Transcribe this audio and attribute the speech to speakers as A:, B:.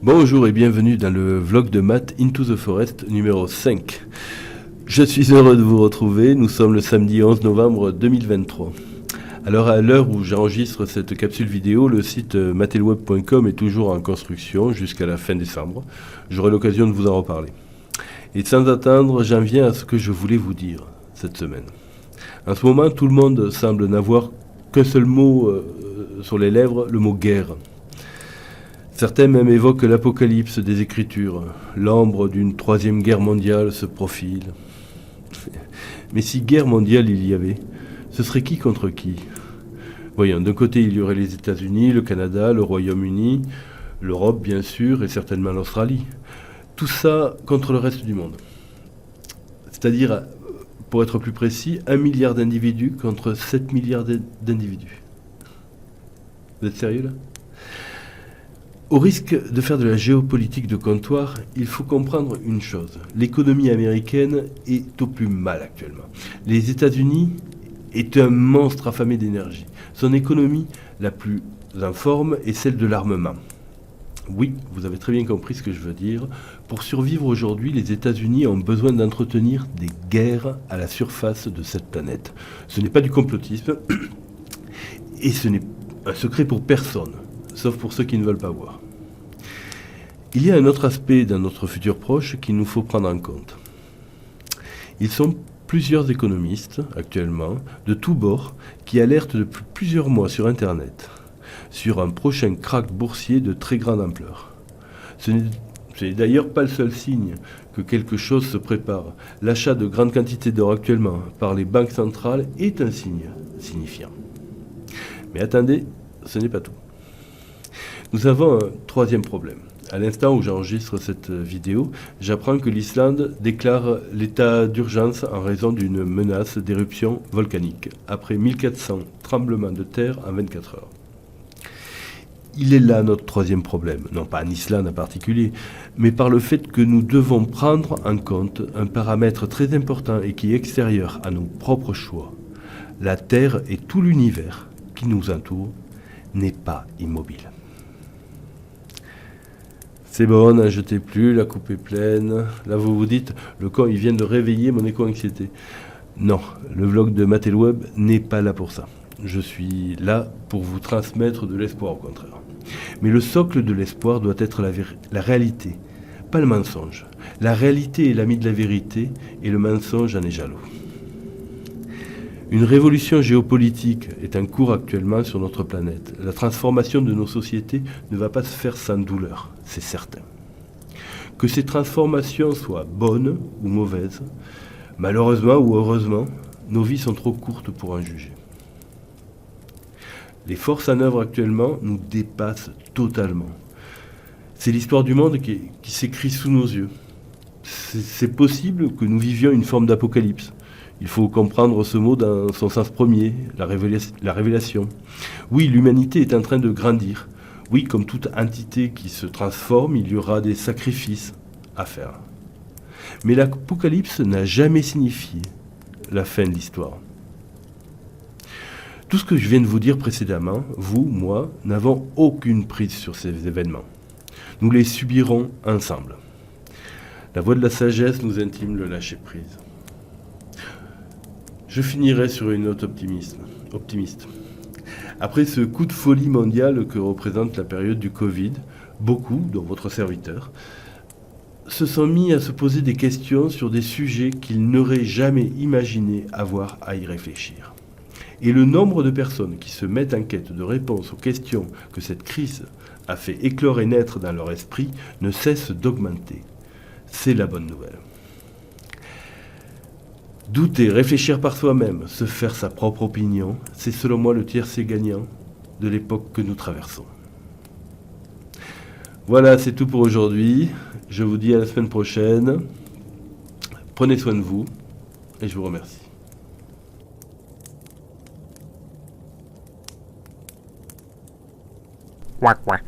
A: Bonjour et bienvenue dans le vlog de Math Into the Forest numéro 5. Je suis heureux de vous retrouver, nous sommes le samedi 11 novembre 2023. Alors à l'heure où j'enregistre cette capsule vidéo, le site mathelweb.com est toujours en construction jusqu'à la fin décembre. J'aurai l'occasion de vous en reparler. Et sans attendre, j'en viens à ce que je voulais vous dire cette semaine. En ce moment, tout le monde semble n'avoir qu'un seul mot sur les lèvres, le mot guerre. Certains même évoquent l'apocalypse des Écritures. L'ombre d'une troisième guerre mondiale se profile. Mais si guerre mondiale il y avait, ce serait qui contre qui ? Voyons, d'un côté il y aurait les États-Unis, le Canada, le Royaume-Uni, l'Europe bien sûr et certainement l'Australie. Tout ça contre le reste du monde. C'est-à-dire, pour être plus précis, 1 milliard d'individus contre 7 milliards d'individus. Vous êtes sérieux là ? Au risque de faire de la géopolitique de comptoir, il faut comprendre une chose. L'économie américaine est au plus mal actuellement. Les États-Unis est un monstre affamé d'énergie. Son économie la plus en forme est celle de l'armement. Oui, vous avez très bien compris ce que je veux dire. Pour survivre aujourd'hui, les États-Unis ont besoin d'entretenir des guerres à la surface de cette planète. Ce n'est pas du complotisme et ce n'est un secret pour personne, sauf pour ceux qui ne veulent pas voir. Il y a un autre aspect dans notre futur proche qu'il nous faut prendre en compte. Ils sont plusieurs économistes, actuellement, de tous bords, qui alertent depuis plusieurs mois sur Internet, sur un prochain krach boursier de très grande ampleur. Ce n'est d'ailleurs pas le seul signe que quelque chose se prépare. L'achat de grandes quantités d'or actuellement par les banques centrales est un signe signifiant. Mais attendez, ce n'est pas tout. Nous avons un troisième problème. À l'instant où j'enregistre cette vidéo, j'apprends que l'Islande déclare l'état d'urgence en raison d'une menace d'éruption volcanique, après 1400 tremblements de terre en 24 heures. Il est là notre troisième problème, non pas en Islande en particulier, mais par le fait que nous devons prendre en compte un paramètre très important et qui est extérieur à nos propres choix. La Terre et tout l'univers qui nous entoure n'est pas immobile. C'est bon, n'en jetez plus, la coupe est pleine. Là, vous vous dites, le con, il vient de réveiller mon éco-anxiété. Non, le vlog de Mathelweb n'est pas là pour ça. Je suis là pour vous transmettre de l'espoir, au contraire. Mais le socle de l'espoir doit être la réalité, pas le mensonge. La réalité est l'ami de la vérité et le mensonge en est jaloux. Une révolution géopolitique est en cours actuellement sur notre planète. La transformation de nos sociétés ne va pas se faire sans douleur, c'est certain. Que ces transformations soient bonnes ou mauvaises, malheureusement ou heureusement, nos vies sont trop courtes pour en juger. Les forces en œuvre actuellement nous dépassent totalement. C'est l'histoire du monde qui s'écrit sous nos yeux. C'est possible que nous vivions une forme d'apocalypse. Il faut comprendre ce mot dans son sens premier, la révélation. Oui, l'humanité est en train de grandir. Oui, comme toute entité qui se transforme, il y aura des sacrifices à faire. Mais l'apocalypse n'a jamais signifié la fin de l'histoire. Tout ce que je viens de vous dire précédemment, vous, moi, n'avons aucune prise sur ces événements. Nous les subirons ensemble. La voix de la sagesse nous intime le lâcher-prise. Je finirai sur une note optimiste. Après ce coup de folie mondial que représente la période du Covid, beaucoup, dont votre serviteur, se sont mis à se poser des questions sur des sujets qu'ils n'auraient jamais imaginé avoir à y réfléchir. Et le nombre de personnes qui se mettent en quête de réponses aux questions que cette crise a fait éclore et naître dans leur esprit ne cesse d'augmenter. C'est la bonne nouvelle. Douter, réfléchir par soi-même, se faire sa propre opinion, c'est selon moi le tiercé gagnant de l'époque que nous traversons. Voilà, c'est tout pour aujourd'hui. Je vous dis à la semaine prochaine. Prenez soin de vous et je vous remercie.
B: Quack, quack.